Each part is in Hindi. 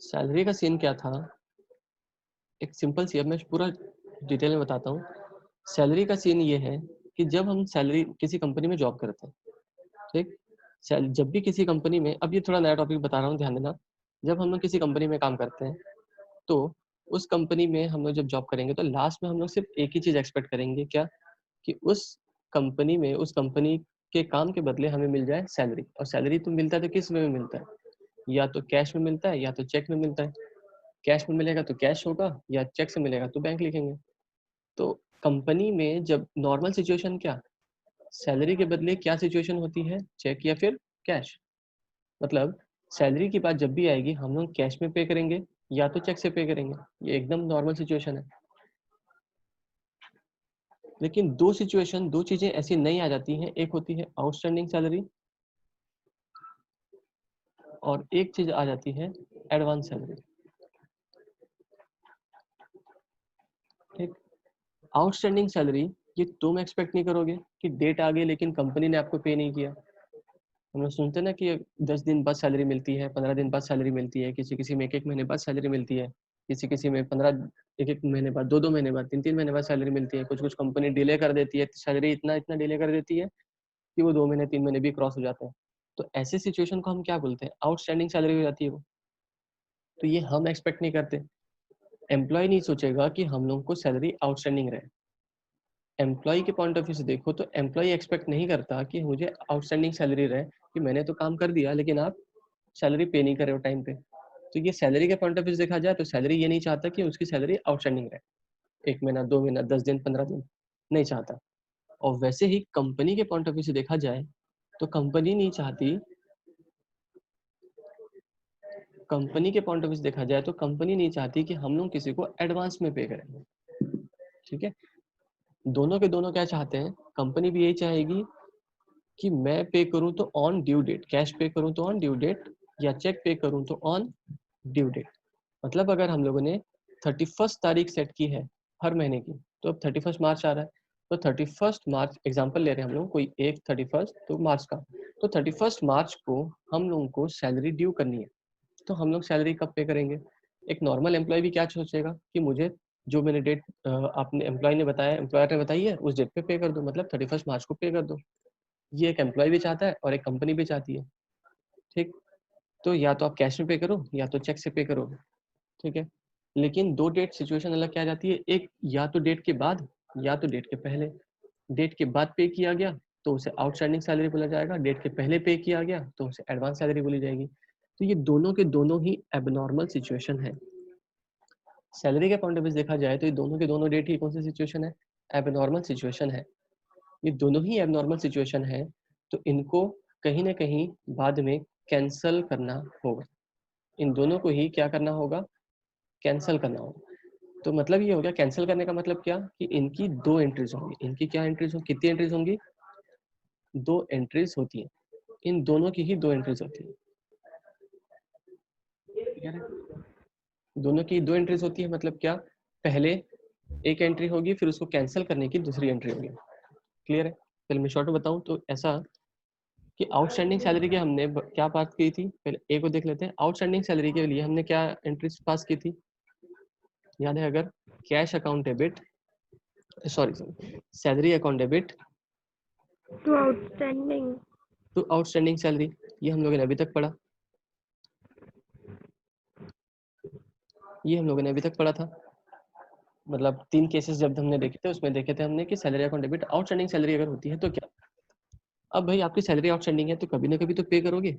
सैलरी का सीन क्या था, एक सिंपल सी, अब मैं पूरा डिटेल में बताता हूँ। सैलरी का सीन ये है कि जब हम सैलरी किसी कंपनी में जॉब करते हैं, ठीक, जब भी किसी कंपनी में, अब ये थोड़ा नया टॉपिक बता रहा हूँ, ध्यान देना। जब हम लोग किसी कंपनी में काम करते हैं तो उस कंपनी में हम लोग जब जॉब करेंगे तो लास्ट में हम लोग सिर्फ एक ही चीज एक्सपेक्ट करेंगे, क्या, कि उस कंपनी में, उस कंपनी के काम के बदले हमें मिल जाए सैलरी। और सैलरी तो मिलता है तो किस वे में मिलता है, या तो कैश में मिलता है या तो चेक में मिलता है। कैश में मिलेगा तो कैश होगा, या चेक से मिलेगा तो बैंक लिखेंगे। तो कंपनी में जब नॉर्मल सिचुएशन क्या, सैलरी के बदले क्या सिचुएशन होती है, चेक या फिर कैश। मतलब सैलरी की बात जब भी आएगी हम लोग कैश में पे करेंगे या तो चेक से पे करेंगे, ये एकदम नॉर्मल सिचुएशन है। लेकिन दो सिचुएशन, दो चीजें ऐसी नई आ जाती हैं, एक होती है आउटस्टैंडिंग सैलरी और एक चीज आ जाती है एडवांस सैलरी। ठीक, आउटस्टैंडिंग सैलरी ये तुम एक्सपेक्ट नहीं करोगे कि डेट आ गई लेकिन कंपनी ने आपको पे नहीं किया। हम लोग सुनते ना कि 10 दिन बाद सैलरी मिलती है, 15 दिन बाद सैलरी मिलती है, किसी किसी में 1-1 महीने बाद सैलरी मिलती है, किसी किसी में 1-1 महीने बाद, 2-2 महीने बाद, 3-3 महीने बाद सैलरी मिलती है। कुछ कुछ कंपनी डिले कर देती है, सैलरी इतना इतना डिले कर देती है कि वो 2 महीने 3 महीने भी क्रॉस हो जाते हैं। तो ऐसे सिचुएशन को हम क्या बोलते हैं, आउटस्टैंडिंग सैलरी हो जाती है वो। तो ये हम एक्सपेक्ट नहीं करते, एम्प्लॉय नहीं सोचेगा कि हम लोग को सैलरी आउटस्टैंडिंग रहे। एम्प्लॉय के पॉइंट ऑफ व्यू से देखो तो एम्प्लॉय एक्सपेक्ट नहीं करता कि मुझे आउटस्टैंडिंग सैलरी रहे, कि मैंने तो काम कर दिया लेकिन आप सैलरी पे नहीं कर रहे हो टाइम पे। तो ये सैलरी के पॉइंट ऑफ व्यू से देखा जाए तो सैलरी ये नहीं चाहता कि उसकी सैलरी आउटस्टैंडिंग रहे, 1 महीना 2 महीना 10 दिन 15 दिन, नहीं चाहता। और वैसे ही कंपनी के पॉइंट ऑफ व्यू से देखा जाए तो कंपनी नहीं चाहती, कंपनी के पॉइंट ऑफ व्यू से देखा जाए तो कंपनी नहीं चाहती कि हम लोग किसी को एडवांस में पे करें। ठीक है, दोनों के दोनों क्या चाहते हैं, कंपनी भी यही चाहेगी कि मैं पे करूं तो ऑन ड्यू डेट, कैश पे करूं तो ऑन ड्यू डेट, या चेक पे करूं तो ऑन ड्यू डेट। मतलब अगर हम लोगों ने 31 तारीख सेट की है हर महीने की, तो अब 31 मार्च आ रहा है, तो 31 मार्च एग्जांपल ले रहे हैं हम लोग, कोई एक 31 तो मार्च का, तो 31 मार्च को हम लोगों को सैलरी ड्यू करनी है। तो हम लोग सैलरी कब पे करेंगे, एक नॉर्मल एम्प्लॉय भी क्या सोचेगा कि मुझे जो मैंने डेट आपने एम्प्लॉय ने बताया, एम्प्लॉयर ने बताई है, उस डेट पे कर दो, मतलब 31 मार्च को पे कर दो। ये एक एम्प्लॉय भी चाहता है और एक कंपनी भी चाहती है। ठीक, तो या तो आप कैश में पे करो या तो चेक से पे करो। ठीक है, लेकिन दो डेट सिचुएशन अलग क्या जाती है, एक या तो डेट के बाद या तो डेट के पहले। डेट के बाद पे किया गया तो उसे आउटस्टैंडिंग सैलरी बोला जाएगा, डेट के पहले पे किया गया तो उसे एडवांस सैलरी बोली जाएगी। तो ये दोनों के दोनों ही एबनॉर्मल सिचुएशन है। सैलरी के पॉइंट ऑफ व्यू से देखा जाए तो ये दोनों के दोनों डेट ही कौन सी सिचुएशन है, एबनॉर्मल सिचुएशन है। ये दोनों ही एबनॉर्मल सिचुएशन है, तो इनको कहीं ना कहीं बाद में कैंसल करना होगा। इन दोनों को ही क्या करना होगा, कैंसल करना होगा। तो मतलब ये हो गया, कैंसिल करने का मतलब क्या, कि इनकी दो एंट्रीज होंगी। इनकी क्या एंट्रीज होंगी, कितनी एंट्रीज होंगी, दो एंट्रीज होती है, इन दोनों की ही दो एंट्रीज होती है। ठीक है, दोनों की दो एंट्रीज होती है, मतलब क्या, पहले एक एंट्री होगी फिर उसको कैंसिल करने की दूसरी एंट्री होगी। क्लियर है, पहले मैं शॉर्ट में बताऊं तो ऐसा कि आउटस्टैंडिंग सैलरी के हमने क्या बात की थी, पहले ए को देख लेते हैं। आउटस्टैंडिंग सैलरी के लिए हमने क्या एंट्रीज पास की थी, याद है, अगर cash account debit, sorry salary account debit to outstanding, to outstanding salary, ये हम लोगों ने अभी तक पढ़ा, ये हम लोगों ने अभी तक पढ़ा था। मतलब 3 केसेस जब हमने देखे थे उसमें देखे थे हमने कि salary account debit outstanding salary अगर होती है तो क्या। अब भाई आपकी सैलरी आउटस्टैंडिंग है तो कभी ना कभी तो पे करोगे,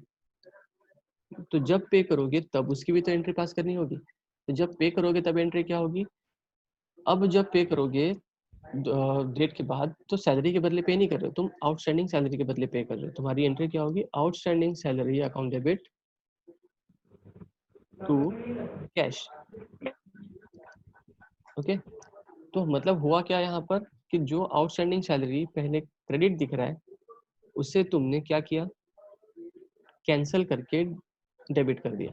तो जब पे करोगे तब उसकी भी तो एंट्री पास करनी होगी। तो जब पे करोगे तब एंट्री क्या होगी, अब जब पे करोगे डेट के बाद तो सैलरी के बदले पे नहीं कर रहे हो तुम, आउटस्टैंडिंग सैलरी के बदले पे कर रहे हो। तुम्हारी एंट्री क्या होगी, outstanding salary account debit to cash. Okay, तो मतलब हुआ क्या यहाँ पर, कि जो आउटस्टैंडिंग सैलरी पहले क्रेडिट दिख रहा है उससे तुमने क्या किया, कैंसिल करके डेबिट कर दिया।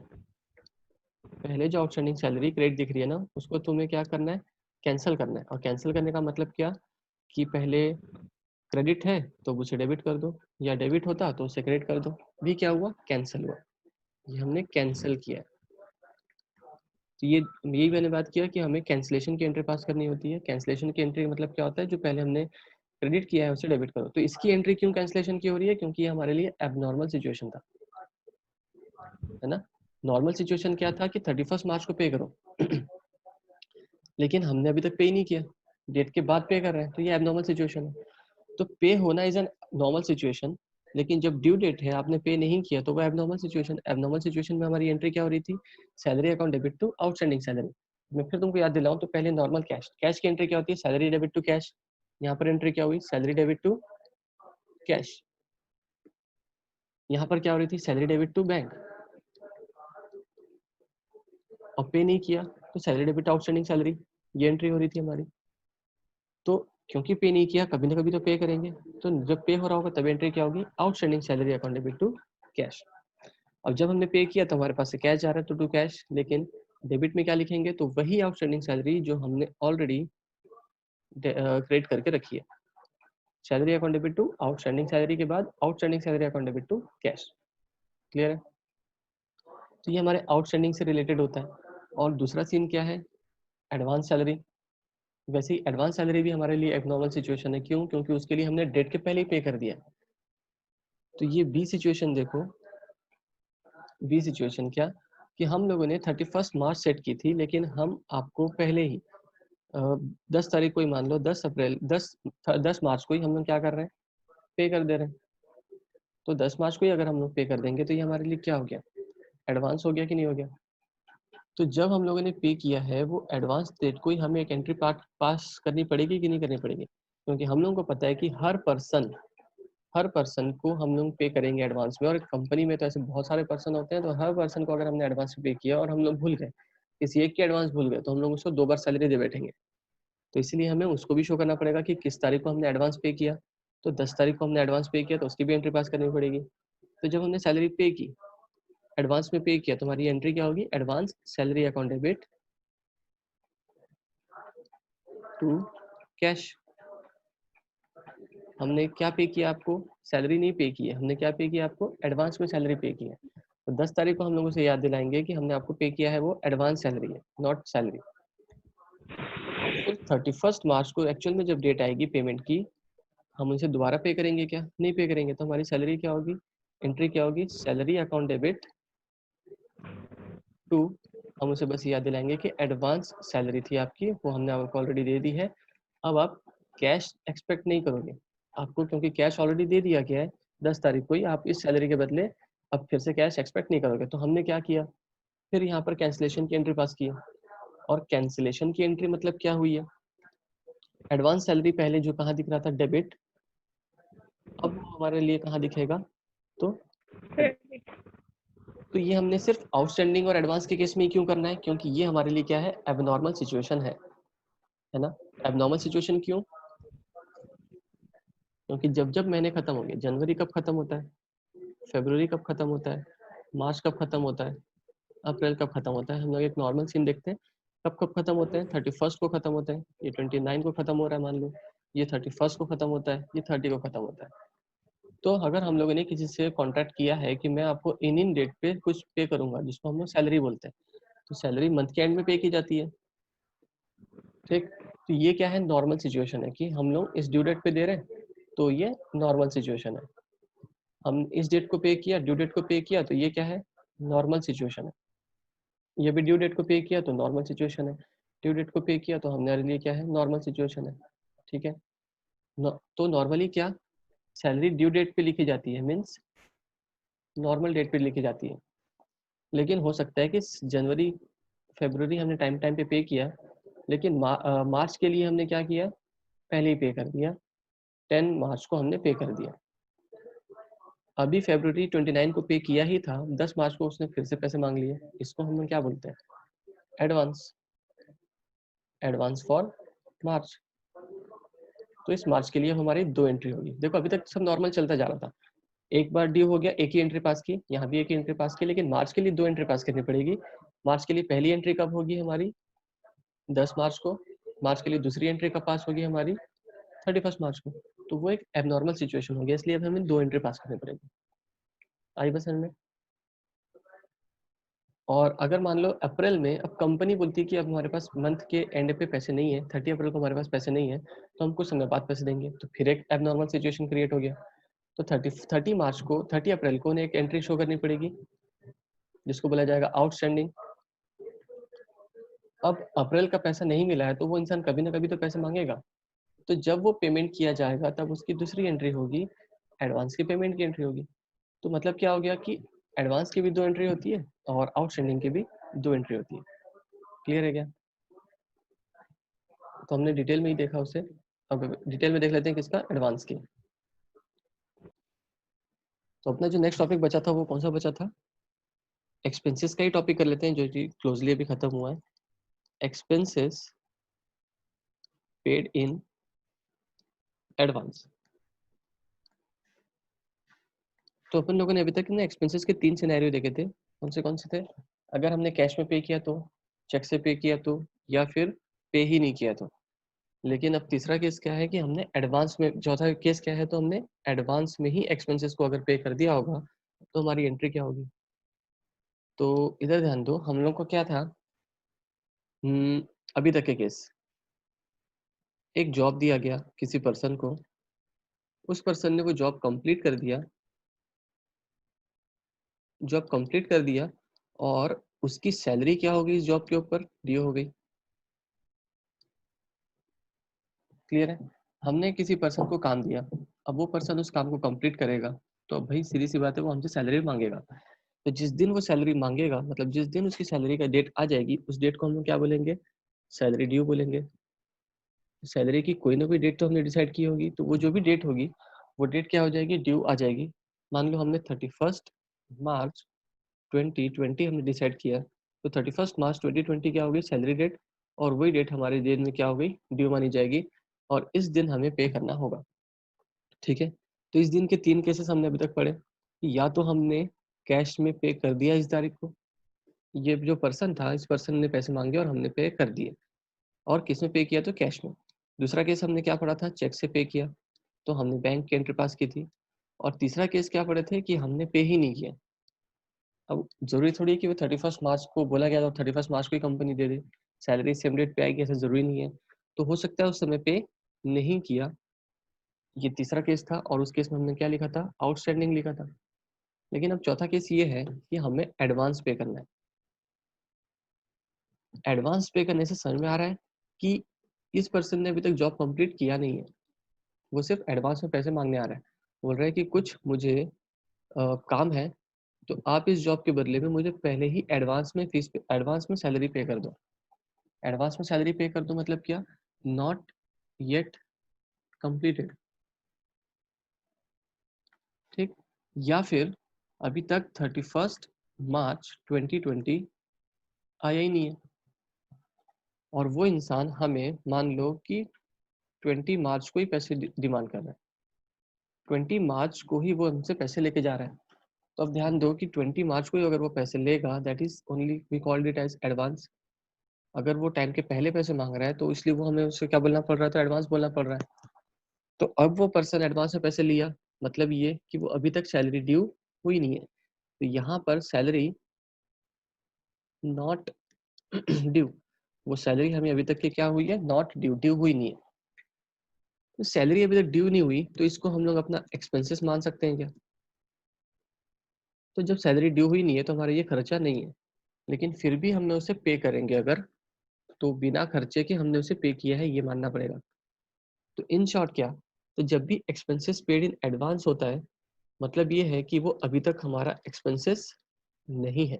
पहले जो आउटस्टैंडिंग सैलरी क्रेडिट दिख रही है ना, उसको तुम्हें क्या करना है, कैंसिल करना है। और कैंसिल करने का मतलब क्या, कि पहले क्रेडिट है तो उसे डेबिट कर दो, या डेबिट होता तो उसे क्रेडिट कर दो। भी क्या हुआ, कैंसिल हुआ। ये हमने कैंसिल किया। तो ये यही मैंने बात किया कि हमें कैंसिलेशन की एंट्री पास करनी होती है। कैंसिलेशन की एंट्री मतलब क्या होता है, जो पहले हमने क्रेडिट किया है उसे डेबिट करो। तो इसकी एंट्री क्यों कैंसिलेशन की हो रही है, क्योंकि ये हमारे लिए एबनॉर्मल सिचुएशन था, है ना। नॉर्मल सिचुएशन क्या था कि 31 मार्च को पे करो लेकिन हमने अभी तक पे ही नहीं किया, डेट के बाद पे कर रहे हैं, तो ये एबनॉर्मल सिचुएशन है। तो पे होना इज एन नॉर्मल सिचुएशन, लेकिन जब ड्यू डेट है आपने पे नहीं किया तो वो एबनॉर्मल सिचुएशन। एबनॉर्मल सिचुएशन में हमारी एंट्री क्या हो रही थी, salary account debit to outstanding salary. मैं फिर तुमको याद दिलाऊं तो पहले नॉर्मल कैश, कैश की एंट्री क्या होती है, सैलरी डेबिट टू कैश। यहाँ पर एंट्री क्या हुई, सैलरी डेबिट टू कैश। यहाँ पर क्या हो रही थी, सैलरी डेबिट टू बैंक। और पे नहीं किया तो सैलरी डेबिट आउटस्टैंडिंग सैलरी, ये एंट्री हो रही थी हमारी। तो क्योंकि पे नहीं किया, कभी ना कभी तो पे करेंगे, तो जब पे हो रहा होगा तब एंट्री क्या होगी, outstanding salary account debit to cash. अब जब हमने पे किया तो हमारे पास से कैश जा रहा है, तो टू कैश। लेकिन डेबिट में क्या लिखेंगे, तो वही आउटस्टैंडिंग सैलरी जो हमने ऑलरेडी क्रेडिट करके रखी है। Salary account debit to outstanding salary के बाद outstanding salary account debit to cash. Clear है। तो ये हमारे आउटस्टैंडिंग से रिलेटेड होता है। और दूसरा सीन क्या है, एडवांस सैलरी। वैसे ही एडवांस सैलरी भी हमारे लिए एक नॉर्मल सिचुएशन है। क्यों, क्योंकि उसके लिए हमने डेट के पहले ही पे कर दिया। तो ये बी सिचुएशन देखो, बी सिचुएशन क्या कि हम लोगों ने 31 मार्च सेट की थी, लेकिन हम आपको पहले ही 10 तारीख को ही मान लो, 10 मार्च को ही हम लोग क्या कर रहे हैं, पे कर दे रहे हैं। तो 10 मार्च को ही अगर हम लोग पे कर देंगे तो ये हमारे लिए क्या हो गया, एडवांस हो गया कि नहीं हो गया। तो जब हम लोगों ने पे किया है वो एडवांस डेट को ही हमें एक एंट्री पास करनी पड़ेगी कि नहीं करनी पड़ेगी, क्योंकि हम लोगों को पता है कि हर पर्सन को हम लोग पे करेंगे एडवांस में। और कंपनी में तो ऐसे बहुत सारे पर्सन होते हैं, तो हर पर्सन को अगर हमने एडवांस में पे किया और हम लोग भूल गए, किसी एक की एडवांस भूल गए, तो हम लोग उसको 2 बार सैलरी दे बैठेंगे। तो इसलिए हमें उसको भी शो करना पड़ेगा कि किस तारीख को हमने एडवांस पे किया। तो 10 तारीख को हमने एडवांस पे किया तो उसकी भी एंट्री पास करनी पड़ेगी। तो जब हमने सैलरी पे की, एडवांस में पे किया, तो हमारी एंट्री क्या होगी, advance salary account debit to cash. हमने क्या पे किया, आपको सैलरी नहीं पे की है, हमने क्या पे किया, आपको एडवांस में सैलरी पे की है। तो 10 तारीख को हम लोगों से याद दिलाएंगे कि हमने आपको पे किया है वो एडवांस सैलरी है, नॉट सैलरी। फिर 31 मार्च को एक्चुअल में जब डेट आएगी पेमेंट की, हम उनसे दोबारा पे करेंगे क्या, नहीं पे करेंगे। तो हमारी सैलरी क्या होगी, एंट्री क्या होगी, सैलरी अकाउंट डेबिट टू, हम उसे बस याद दिलाएंगे कि एडवांस सैलरी थी आपकी, वो हमने आपको ऑलरेडी दे दी है। अब आप कैश एक्सपेक्ट नहीं करोगे आपको, क्योंकि कैश ऑलरेडी दे दिया गया है 10 तारीख को ही। आप इस सैलरी के बदले अब फिर से कैश एक्सपेक्ट नहीं करोगे। तो हमने क्या किया, फिर यहाँ पर कैंसिलेशन की एंट्री पास की। और कैंसिलेशन की एंट्री मतलब क्या हुई है, एडवांस सैलरी पहले जो कहाँ दिख रहा था, डेबिट, अब वो हमारे लिए कहाँ दिखेगा, तो तो ये हमने सिर्फ आउटस्टैंडिंग और एडवांस के केस में ही क्यों करना है, क्योंकि ये हमारे लिए क्या है, एबनॉर्मल सिचुएशन है ना। एबनॉर्मल सिचुएशन क्यों, क्योंकि जब जब महीने खत्म होंगे, जनवरी कब खत्म होता है, फरवरी कब खत्म होता है, मार्च कब खत्म होता है, अप्रैल कब खत्म होता है। हम लोग एक नॉर्मल सीन देखते हैं, कब कब खत्म होते हैं, 31 को खत्म होते हैं, ये 29 को खत्म हो रहा है मान लो, ये 31 को खत्म होता है, ये 30 को खत्म होता है। तो अगर हम लोगों ने किसी से कॉन्ट्रैक्ट किया है कि मैं आपको इन डेट पे कुछ पे करूंगा, जिसको हम लोग सैलरी बोलते हैं, तो सैलरी मंथ के एंड में पे की जाती है, ठीक। तो ये क्या है, नॉर्मल सिचुएशन है कि हम लोग इस ड्यू डेट पे दे रहे हैं, तो ये नॉर्मल सिचुएशन है। हम इस डेट को पे किया, ड्यू डेट को पे किया, तो ये क्या है, नॉर्मल सिचुएशन है। ये भी ड्यू डेट को पे किया तो नॉर्मल सिचुएशन है, ड्यू डेट को पे किया तो हमारे लिए क्या है, नॉर्मल सिचुएशन है, ठीक है। तो नॉर्मली क्या, सैलरी ड्यू डेट पे लिखी जाती है, मीन्स नॉर्मल डेट पे लिखी जाती है। लेकिन हो सकता है कि जनवरी फरवरी हमने टाइम टाइम पे किया, लेकिन मार्च के लिए हमने क्या किया, पहले ही पे कर दिया, 10 मार्च को हमने पे कर दिया। अभी फरवरी 29 को पे किया ही था, 10 मार्च को उसने फिर से पैसे मांग लिए, इसको हम लोग क्या बोलते हैं, एडवांस, एडवांस फॉर मार्च। तो इस मार्च के लिए हमारी 2 एंट्री होगी। देखो अभी तक सब नॉर्मल चलता जा रहा था, एक बार ड्यू हो गया, एक ही एंट्री पास की, यहाँ भी एक ही एंट्री पास की, लेकिन मार्च के लिए 2 एंट्री पास करनी पड़ेगी। मार्च के लिए पहली एंट्री कब होगी हमारी, 10 मार्च को। मार्च के लिए दूसरी एंट्री कब पास होगी हमारी, 31 मार्च को। तो वो एक एबनॉर्मल सिचुएशन हो गया, इसलिए अब हमें 2 एंट्री पास करनी पड़ेगी। आई बस में। और अगर मान लो अप्रैल में अब कंपनी बोलती है कि अब हमारे पास मंथ के एंड पे पैसे नहीं है, 30 अप्रैल को हमारे पास पैसे नहीं है, तो हम कुछ समय बाद पैसे देंगे, तो फिर एक एबनॉर्मल सिचुएशन क्रिएट हो गया। तो 30 मार्च को 30 अप्रैल को उन्हें एक एंट्री शो करनी पड़ेगी जिसको बोला जाएगा आउटस्टैंडिंग। अब अप्रैल का पैसा नहीं मिला है तो वो इंसान कभी ना कभी तो पैसे मांगेगा, तो जब वो पेमेंट किया जाएगा तब उसकी दूसरी एंट्री होगी, एडवांस की पेमेंट की एंट्री होगी। तो मतलब क्या हो गया कि एडवांस की भी 2 एंट्री होती है और आउटस्टैंडिंग की भी 2 एंट्री होती है। क्लियर है क्या? तो हमने डिटेल में ही देखा उसे, अब डिटेल में देख लेते हैं किसका, एडवांस की। तो अपना जो नेक्स्ट टॉपिक बचा था वो कौन सा बचा था, एक्सपेंसेस का ही टॉपिक कर लेते हैं जो कि क्लोजली अभी खत्म हुआ है। Expenses paid in advance. तो अपन लोगों ने अभी तक ना एक्सपेंसेस के 3 सिनेरियो देखे थे, कौन से थे, अगर हमने कैश में पे किया तो, चेक से पे किया तो, या फिर पे ही नहीं किया तो। लेकिन अब तीसरा केस क्या है कि हमने एडवांस में, चौथा केस क्या है तो हमने एडवांस में ही एक्सपेंसेस को अगर पे कर दिया होगा तो हमारी एंट्री क्या होगी। तो इधर ध्यान दो, हम लोग को क्या था, अभी तक के केस, एक जॉब दिया गया किसी पर्सन को, उस पर्सन ने वो जॉब कंप्लीट कर दिया, जॉब कंप्लीट कर दिया और उसकी सैलरी क्या होगी इस जॉब के ऊपर, ड्यू हो गई। क्लियर है? हमने किसी पर्सन को काम दिया, अब वो पर्सन उस काम को कंप्लीट करेगा, तो अब भाई सीधी सी बात है वो हमसे सैलरी मांगेगा। तो जिस दिन वो सैलरी मांगेगा, मतलब जिस दिन उसकी सैलरी का डेट आ जाएगी, उस डेट को हम लोग क्या बोलेंगे, सैलरी ड्यू बोलेंगे। सैलरी की कोई ना कोई डेट तो हमने डिसाइड की होगी, तो वो जो भी डेट होगी वो डेट क्या हो जाएगी, ड्यू आ जाएगी। मान लो हमने 31 मार्च 2020 हमने डिसाइड किया, तो 31 मार्च 2020 क्या होगी, सैलरी डेट, और वही डेट हमारे दिन में क्या हो गई, ड्यू मानी जाएगी, और इस दिन हमें पे करना होगा। ठीक है? तो इस दिन के 3 केसेस हमने अभी तक पढ़े कि या तो हमने कैश में पे कर दिया इस तारीख को, ये जो पर्सन था इस पर्सन ने पैसे मांगे और हमने पे कर दिए, और किस में पे किया, तो कैश में। दूसरा केस हमने क्या पढ़ा था, चेक से पे किया, तो हमने बैंक की एंट्री पास की थी। और तीसरा केस क्या पढ़े थे कि हमने पे ही नहीं किया। अब जरूरी थोड़ी है कि वो 31 मार्च को बोला गया तो 31 मार्च को ही कंपनी दे दे, सैलरी सेम डेट पे आएगी ऐसा जरूरी नहीं है। तो हो सकता है उस समय पे नहीं किया, ये तीसरा केस था, और उस केस में हमने क्या लिखा था, आउटस्टैंडिंग लिखा था। लेकिन अब चौथा केस ये है कि हमें एडवांस पे करना है। एडवांस पे करने से समझ में आ रहा है कि इस पर्सन ने अभी तक जॉब कंप्लीट किया नहीं है, वो सिर्फ एडवांस में पैसे मांगने आ रहा है। बोल रहा है कि कुछ मुझे काम है, तो आप इस जॉब के बदले में मुझे पहले ही एडवांस में फीस पे, एडवांस में सैलरी पे कर दो। एडवांस में सैलरी पे कर दो मतलब क्या, नॉट येट कंप्लीटेड। ठीक? या फिर अभी तक 31 मार्च 2020 आया ही नहीं है, और वो इंसान हमें मान लो कि 20 मार्च को ही पैसे डिमांड कर रहा है, 20 मार्च को ही वो हमसे पैसे लेके जा रहा है। तो अब ध्यान दो कि 20 मार्च को ही अगर वो पैसे लेगा, that is only we called it as advance. अगर वो टाइम के पहले पैसे मांग रहा है तो इसलिए वो हमें उससे क्या बोलना पड़ रहा है, तो एडवांस बोलना पड़ रहा है। तो अब वो पर्सन एडवांस में पैसे लिया, मतलब ये कि वो अभी तक सैलरी ड्यू हुई नहीं है, तो यहाँ पर सैलरी नॉट ड्यू, वो सैलरी हमें अभी तक की क्या हुई है, नॉट ड्यू, ड्यू हुई नहीं है। तो सैलरी अभी तक ड्यू नहीं हुई तो इसको हम लोग अपना एक्सपेंसेस मान सकते हैं क्या। तो जब सैलरी ड्यू हुई नहीं है तो हमारा ये खर्चा नहीं है, लेकिन फिर भी हमने उसे पे करेंगे अगर, तो बिना खर्चे के हमने उसे पे किया है ये मानना पड़ेगा। तो इन शॉर्ट क्या, तो जब भी एक्सपेंसेस पेड इन एडवांस होता है, मतलब ये है कि वो अभी तक हमारा एक्सपेंसेस नहीं है,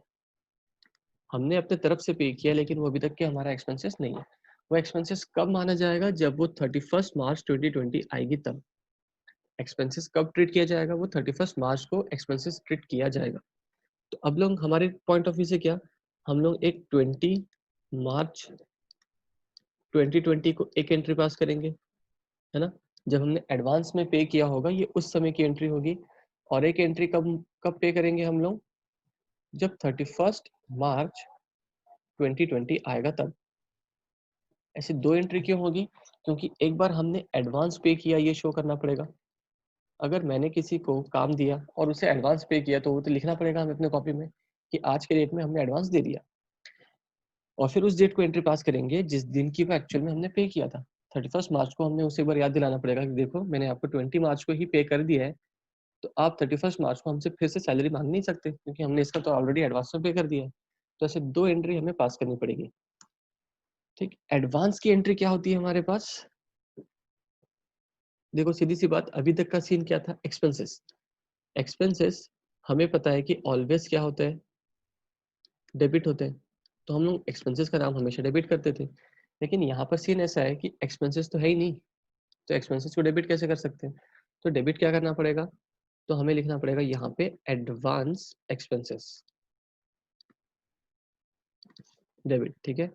हमने अपने तरफ से पे किया लेकिन वो अभी तक के हमारा एक्सपेंसेस नहीं है। वो एक्सपेंसेस कब माना जाएगा, जब वो 31 मार्च 2020 आएगी तब। एक्सपेंसेस कब ट्रीट किया जाएगा, वो 31 मार्च को एक्सपेंसेस ट्रीट किया जाएगा। तो अब लोग हमारे पॉइंट ऑफ व्यू से क्या, हम लोग एक 20 मार्च 2020 को एक एंट्री पास करेंगे, है ना, जब हमने एडवांस में पे किया होगा ये उस समय की एंट्री होगी। और एक एंट्री कब कब पे करेंगे हम लोग, जब 31 मार्च 2020 आएगा तब। ऐसे 2 एंट्री क्यों होगी, क्योंकि एक बार हमने एडवांस पे किया ये शो करना पड़ेगा। अगर मैंने किसी को काम दिया और उसे एडवांस पे किया तो वो तो लिखना पड़ेगा हमें अपने कॉपी में कि आज के डेट में हमने एडवांस दे दिया, और फिर उस डेट को एंट्री पास करेंगे जिस दिन की वो एक्चुअल में हमने पे किया था। 31 मार्च को हमने उसे एक बार याद दिलाना पड़ेगा कि देखो मैंने आपको 20 मार्च को ही पे कर दिया है, तो आप 31 मार्च को हमसे फिर से सैलरी मांग नहीं सकते क्योंकि हमने इसका तो ऑलरेडी एडवांस में पे कर दिया है। तो ऐसे 2 एंट्री हमें पास करनी पड़ेगी। ठीक, एडवांस की एंट्री क्या होती है हमारे पास? देखो सीधी सी बात, अभी तक का सीन क्या था? एक्सपेंसेस। एक्सपेंसेस हमें पता है कि ऑलवेज क्या होता है? डेबिट होते हैं। तो हम लोग एक्सपेंसेस का नाम हमेशा डेबिट करते थे, लेकिन यहाँ पर सीन ऐसा है कि एक्सपेंसेस तो है ही नहीं, तो एक्सपेंसेस को डेबिट कैसे कर सकते हैं? तो डेबिट क्या करना पड़ेगा? तो हमें लिखना पड़ेगा यहाँ पे एडवांस एक्सपेंसेस, डेबिट। ठीक है,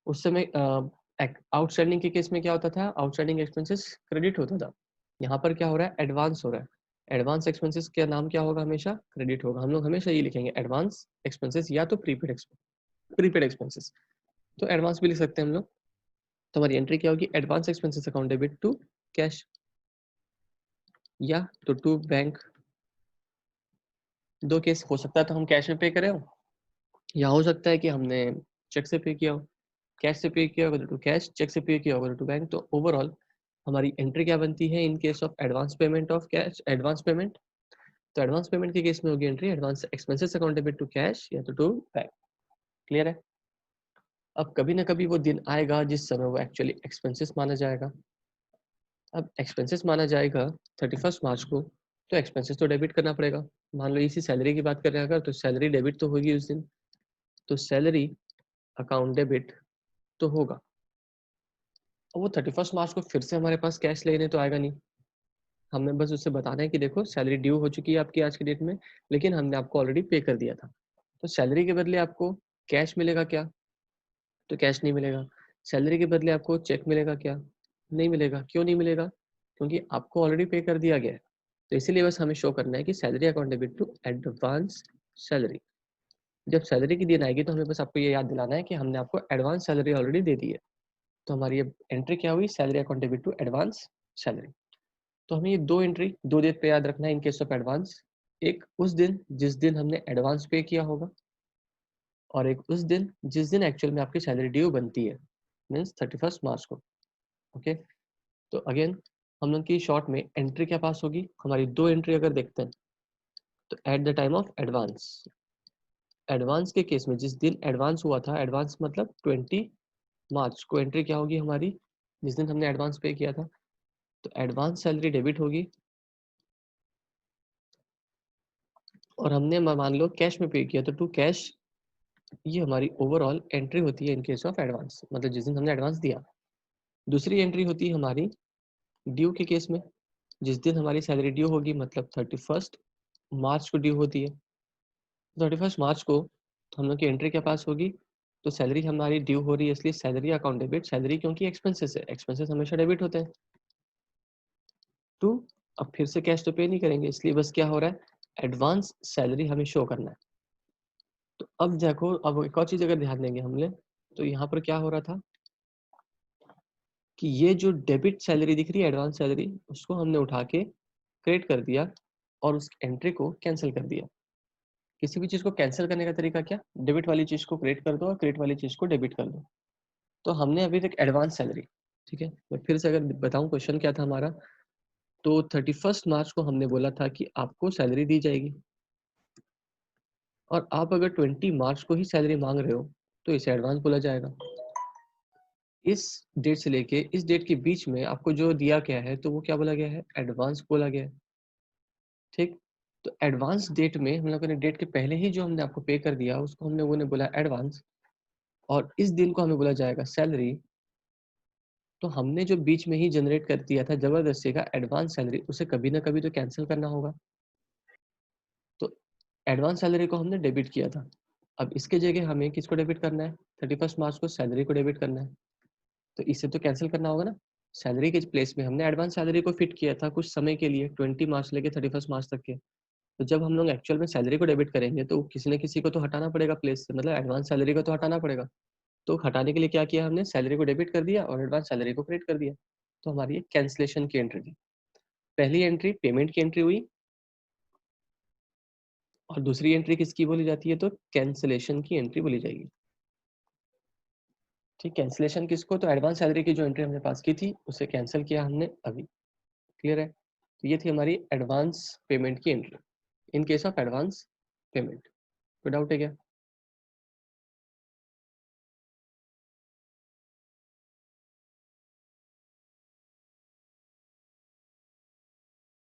उस समय आउटस्टैंडिंग के केस में क्या होता था? आउटस्टैंडिंग एक्सपेंसेस क्रेडिट होता था। यहाँ पर क्या हो रहा है? एडवांस हो रहा है। एडवांस एक्सपेंसेस का नाम क्या होगा? हमेशा क्रेडिट होगा। हम लोग हमेशा ये लिखेंगे एडवांस एक्सपेंसेस या तो प्रीपेड एक्सपेंसेस। तो एडवांस भी लिख सकते हैं हम लोग। तो हमारी एंट्री क्या होगी? Advance expenses account debit to cash, या तो टू बैंक। दो केस हो सकता है, तो हम कैश में पे करें हो, या हो सकता है कि हमने चेक से पे किया हो। कैश से पे किया होगा तो टू कैश, चेक से पे किया होगा तो टू बैंक। तो ओवरऑल हमारी एंट्री क्या बनती है in case of advance payment of cash, advance payment? तो एडवांस पेमेंट के केस में होगी entry advance expenses account debit to cash या तो टू बैंक। क्लियर है? अब कभी ना कभी वो दिन आएगा जिस समय वो एक्चुअली एक्सपेंसेस माना जाएगा। अब एक्सपेंसेस माना जाएगा 31 मार्च को, तो एक्सपेंसेस तो डेबिट करना पड़ेगा। मान लो इसी सैलरी की बात कर रहे हैं अगर, तो सैलरी डेबिट तो होगी उस दिन, तो सैलरी अकाउंट डेबिट तो होगा। और वो 31 मार्च को फिर से हमारे पास कैश लेने तो आएगा नहीं, हमें बस उससे बताना है कि देखो सैलरी ड्यू हो चुकी है आपकी आज के डेट में, लेकिन हमने आपको ऑलरेडी पे कर दिया था। तो सैलरी के बदले आपको कैश मिलेगा क्या? तो कैश नहीं मिलेगा। सैलरी के बदले आपको चेक मिलेगा क्या? नहीं मिलेगा। क्यों नहीं मिलेगा? क्योंकि आपको ऑलरेडी पे कर दिया गया है। तो इसीलिए बस हमें शो करना है कि salary account debit to advance salary. जब सैलरी की दिन आएगी तो हमें बस आपको ये याद दिलाना है कि हमने आपको एडवांस सैलरी ऑलरेडी दे दी है। तो हमारी ये एंट्री क्या हुई? Salary account debit to advance salary. तो हमें ये दो एंट्री दो डेट पे याद रखना है इन केस ऑफ एडवांस। एक उस दिन जिस दिन हमने एडवांस पे किया होगा, और एक उस दिन जिस दिन एक्चुअल में आपकी सैलरी ड्यू बनती है, मीन्स 31 मार्च को। ओके, तो अगेन हम लोग की शॉर्ट में एंट्री क्या पास होगी? हमारी दो एंट्री अगर देखते हैं तो at the time of advance, advance के केस में जिस दिन एडवांस हुआ था, एडवांस मतलब 20 मार्च को एंट्री क्या होगी हमारी? जिस दिन हमने एडवांस पे किया था, तो एडवांस सैलरी डेबिट होगी, और हमने मान लो कैश में पे किया तो टू कैश। ये हमारी ओवरऑल एंट्री होती है इन केस ऑफ एडवांस, मतलब जिस दिन हमने एडवांस दिया। दूसरी एंट्री होती है हमारी ड्यू के केस में, जिस दिन हमारी सैलरी ड्यू होगी, मतलब 31 मार्च को ड्यू होती है। 31 मार्च को हम लोग की एंट्री क्या पास होगी? तो सैलरी हमारी ड्यू हो रही है इसलिए सैलरी अकाउंट डेबिट, सैलरी क्योंकि एक्सपेंसेस है, एक्सपेंसेस हमेशा डेबिट होते हैं। टू, अब फिर से कैश तो पे नहीं करेंगे इसलिए बस क्या हो रहा है? एडवांस सैलरी हमें शो करना है। तो अब देखो, अब एक और चीज अगर ध्यान देंगे हमने, तो यहाँ पर क्या हो रहा था कि ये जो डेबिट सैलरी दिख रही है एडवांस सैलरी, उसको हमने उठा के क्रिएट कर दिया और उस एंट्री को कैंसिल कर दिया। किसी भी चीज को कैंसिल करने का तरीका क्या? डेबिट वाली चीज को क्रिएट कर दो और क्रिएट वाली चीज को डेबिट कर दो। तो हमने अभी तक एडवांस सैलरी, ठीक है, मैं फिर से अगर बताऊं क्वेश्चन क्या था हमारा, तो 31 मार्च को हमने बोला था कि आपको सैलरी दी जाएगी, और आप अगर 20 मार्च को ही सैलरी मांग रहे हो तो इसे एडवांस बोला जाएगा। इस डेट से लेके इस डेट के बीच में आपको जो दिया गया है तो वो क्या बोला गया है? एडवांस बोला गया है। ठीक, तो एडवांस डेट में हम लोगों ने डेट के पहले ही जो हमने आपको पे कर दिया उसको हम लोगों ने बोला एडवांस, और इस दिन को हमें बोला जाएगा सैलरी। तो हमने जो बीच में ही जनरेट कर दिया था जबरदस्ती का एडवांस सैलरी, उसे कभी ना कभी तो कैंसिल करना होगा। तो एडवांस सैलरी को हमने डेबिट किया था, अब इसके जगह हमें किसको डेबिट करना है? 31 मार्च को सैलरी को डेबिट करना है। तो इसे तो कैंसिल करना होगा ना। सैलरी के प्लेस में हमने एडवांस सैलरी को फिट किया था कुछ समय के लिए, 20 मार्च लेके 31 मार्च तक के। तो जब हम लोग एक्चुअल में सैलरी को डेबिट करेंगे तो किसी न किसी को तो हटाना पड़ेगा प्लेस से, मतलब एडवांस सैलरी को तो हटाना पड़ेगा। तो हटाने के लिए क्या किया हमने? सैलरी को डेबिट कर दिया और एडवांस सैलरी को क्रेडिट कर दिया। तो हमारी ये कैंसिलेशन की एंट्री थी। पहली एंट्री पेमेंट की एंट्री हुई, और दूसरी एंट्री किसकी बोली जाती है? तो कैंसिलेशन की एंट्री बोली जाएगी। ठीक, कैंसिलेशन किसको? तो एडवांस सैलरी की जो एंट्री हमने पास की थी उसे कैंसिल किया हमने अभी। क्लियर है? तो ये थी हमारी एडवांस पेमेंट की entry in case of advance payment. कोई डाउट है क्या?